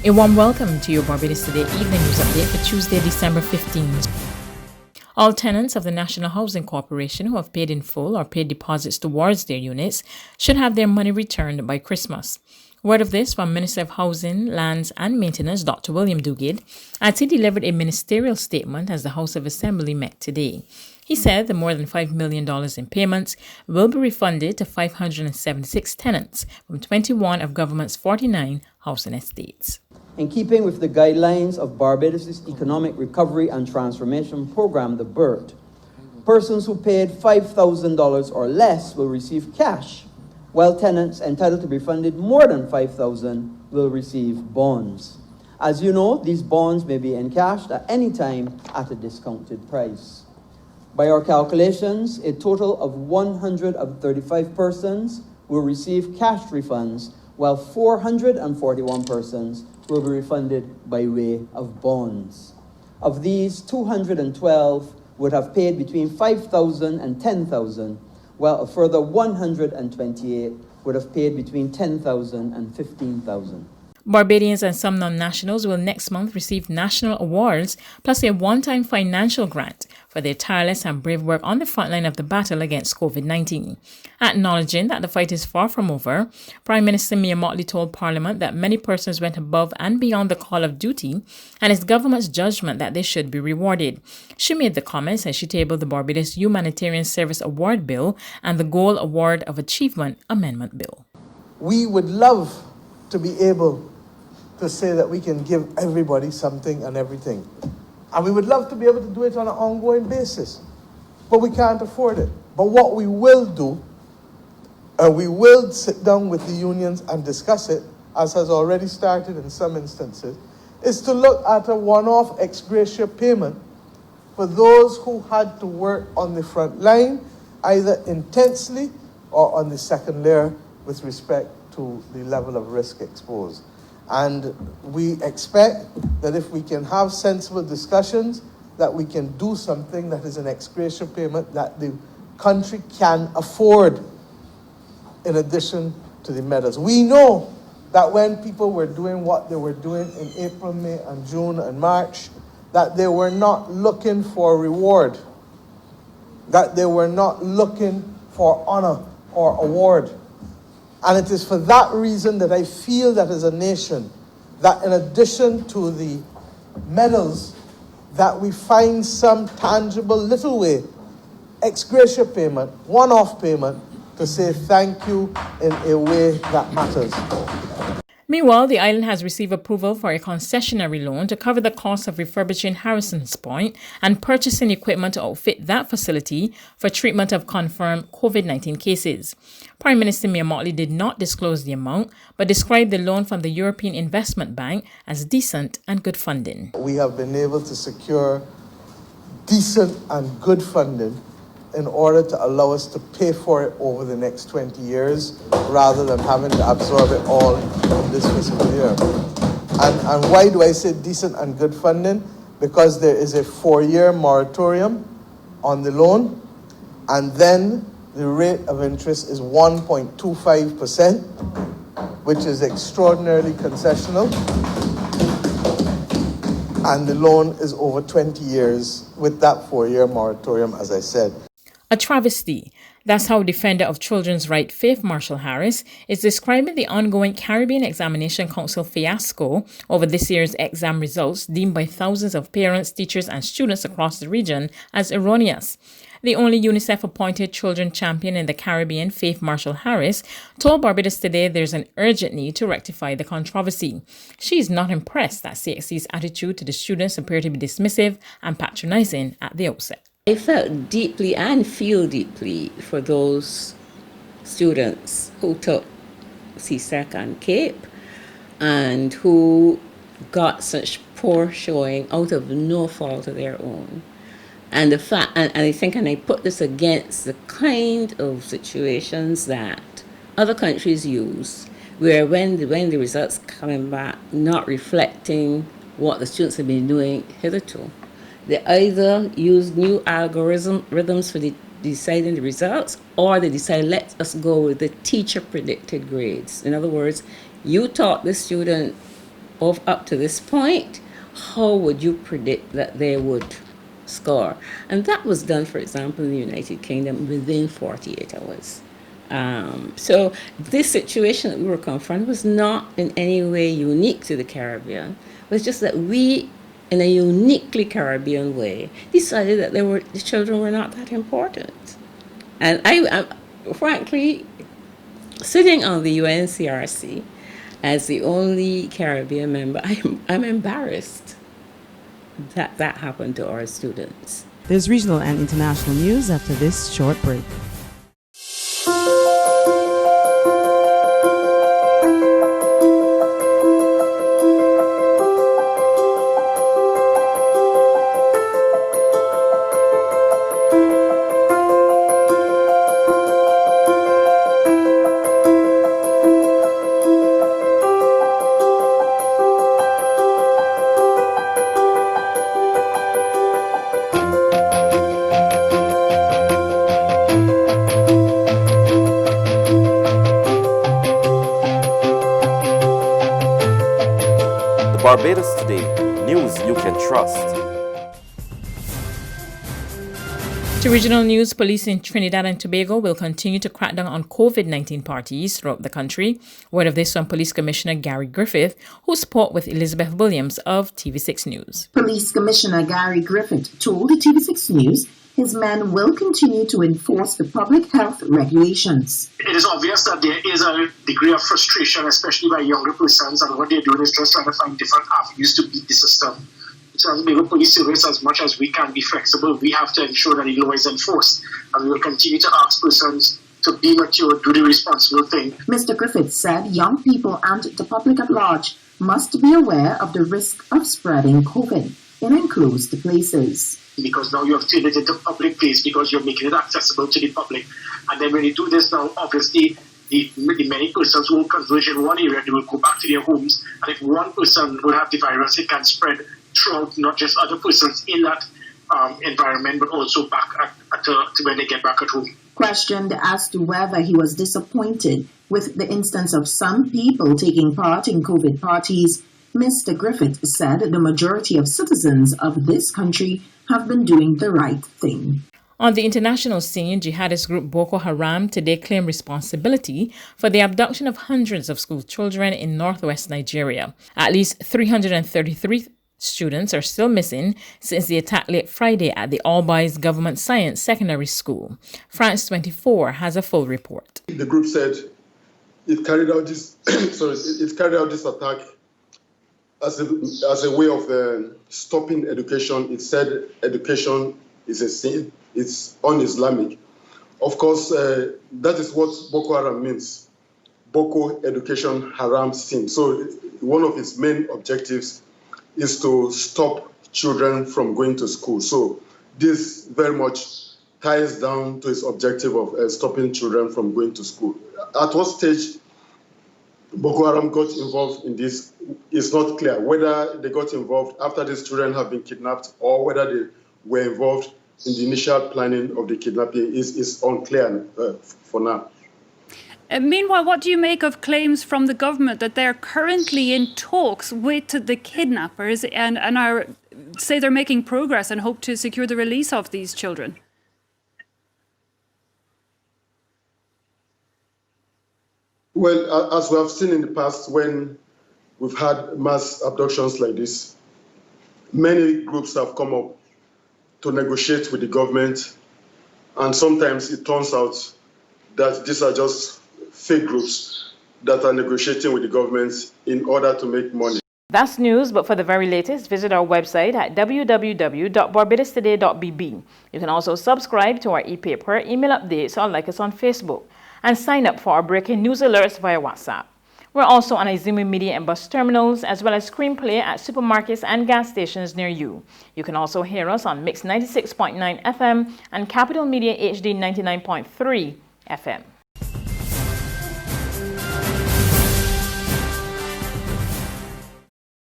A warm welcome to your Barbados Today Evening News Update for Tuesday, December 15th. All tenants of the National Housing Corporation who have paid in full or paid deposits towards their units should have their money returned by Christmas. Word of this from Minister of Housing, Lands and Maintenance, Dr. William Duguid, as he delivered a ministerial statement as the House of Assembly met today. He said the more than $5 million in payments will be refunded to 576 tenants from 21 of government's 49 housing estates. In keeping with the guidelines of Barbados' Economic Recovery and Transformation Program, the BERT, persons who paid $5,000 or less will receive cash, while tenants entitled to be refunded more than $5,000 will receive bonds. As you know, these bonds may be encashed at any time at a discounted price. By our calculations, a total of 135 persons will receive cash refunds, while 441 persons will be refunded by way of bonds. Of these, 212 would have paid between $5,000 and $10,000, while a further 128 would have paid between $10,000 and $15,000. Barbadians and some non-nationals will next month receive national awards plus a one-time financial grant for their tireless and brave work on the front line of the battle against COVID-19. Acknowledging that the fight is far from over, Prime Minister Mia Mottley told Parliament that many persons went above and beyond the call of duty and it's government's judgment that they should be rewarded. She made the comments as she tabled the Barbados Humanitarian Service Award Bill and the Gold Award of Achievement Amendment Bill. We would love to be able to say that we can give everybody something and everything. And we would love to be able to do it on an ongoing basis. But we can't afford it. But what we will do, we will sit down with the unions and discuss it, as has already started in some instances, is to look at a one-off ex gratia payment for those who had to work on the front line, either intensely or on the second layer with respect to the level of risk exposed. And we expect that if we can have sensible discussions, that we can do something that is an ex gratia payment that the country can afford in addition to the medals. We know that when people were doing what they were doing in April, May, and June, and March, that they were not looking for reward, that they were not looking for honor or award. And it is for that reason that I feel that as a nation, that in addition to the medals, that we find some tangible little way, ex gratia payment, one-off payment, to say thank you in a way that matters. Meanwhile, the island has received approval for a concessionary loan to cover the cost of refurbishing Harrison's Point and purchasing equipment to outfit that facility for treatment of confirmed COVID-19 cases. Prime Minister Mia Mottley did not disclose the amount, but described the loan from the European Investment Bank as decent and good funding. We have been able to secure decent and good funding in order to allow us to pay for it over the next 20 years rather than having to absorb it all in this fiscal year. And why do I say decent and good funding? Because there is a 4-year moratorium on the loan, and then the rate of interest is 1.25%, which is extraordinarily concessional. And the loan is over 20 years with that 4-year moratorium, as I said. A travesty. That's how defender of children's rights Faith Marshall Harris is describing the ongoing Caribbean Examination Council fiasco over this year's exam results deemed by thousands of parents, teachers and students across the region as erroneous. The only UNICEF-appointed children champion in the Caribbean, Faith Marshall Harris, told Barbados Today there's an urgent need to rectify the controversy. She is not impressed that CXC's attitude to the students appear to be dismissive and patronizing at the outset. I felt deeply and feel deeply for those students who took CSEC and CAPE and who got such poor showing out of no fault of their own. And the fact, and I think, and I put this against the kind of situations that other countries use, where when the results coming back not reflecting what the students have been doing hitherto, they either use new algorithms for deciding the results, or they decide, let us go with the teacher predicted grades. In other words, you taught the student of up to this point, how would you predict that they would score? And that was done, for example, in the United Kingdom within 48 hours. So this situation that we were confronted was not in any way unique to the Caribbean. It was just that we, in a uniquely Caribbean way, decided that the children were not that important. And I frankly, sitting on the UNCRC as the only Caribbean member, I'm embarrassed that that happened to our students. There's regional and international news after this short break. Barbados Today, news you can trust. To regional news, police in Trinidad and Tobago will continue to crack down on COVID-19 parties throughout the country. Word of this from Police Commissioner Gary Griffith, who spoke with Elizabeth Williams of TV6 News. Police Commissioner Gary Griffith told TV6 News his men will continue to enforce the public health regulations. It is obvious that there is a degree of frustration, especially by younger persons, and what they're doing is just trying to find different avenues to beat the system. So as Tobago Police Service, as much as we can be flexible, we have to ensure that the law is enforced, and we will continue to ask persons to be mature, do the responsible thing. Mr. Griffith said young people and the public at large must be aware of the risk of spreading COVID in enclosed places. Because now you have turned it into a public place because you're making it accessible to the public. And then when you do this now, obviously, the many persons who will converge in one area, they will go back to their homes. And if one person will have the virus, it can spread throughout not just other persons in that environment, but also back to when they get back at home. Questioned as to whether he was disappointed with the instance of some people taking part in COVID parties, Mr. Griffith said the majority of citizens of this country have been doing the right thing. On the international scene, jihadist group Boko Haram today claimed responsibility for the abduction of hundreds of school children in northwest Nigeria. At least 333 students are still missing since the attack late Friday at the All Boys Government Science Secondary School. France 24 has a full report. The group said it carried out this attack as a way of stopping education. It said education is a sin. It's un-Islamic. Of course, that is what Boko Haram means. Boko Education Haram Sin. So one of its main objectives is to stop children from going to school. So this very much ties down to its objective of stopping children from going to school. At what stage Boko Haram got involved in this is not clear. Whether they got involved after these children have been kidnapped or whether they were involved in the initial planning of the kidnapping is unclear for now. Meanwhile, what do you make of claims from the government that they're currently in talks with the kidnappers and are say they're making progress and hope to secure the release of these children? Well, as we have seen in the past, when we've had mass abductions like this, many groups have come up to negotiate with the government, and sometimes it turns out that these are just fake groups that are negotiating with the government in order to make money. That's news, but for the very latest, visit our website at www.barbadostoday.bb. You can also subscribe to our e-paper, email updates, or like us on Facebook, and sign up for our breaking news alerts via WhatsApp. We're also on Izumi Media and bus terminals, as well as screenplay at supermarkets and gas stations near you. You can also hear us on Mix 96.9 FM and Capital Media HD 99.3 FM.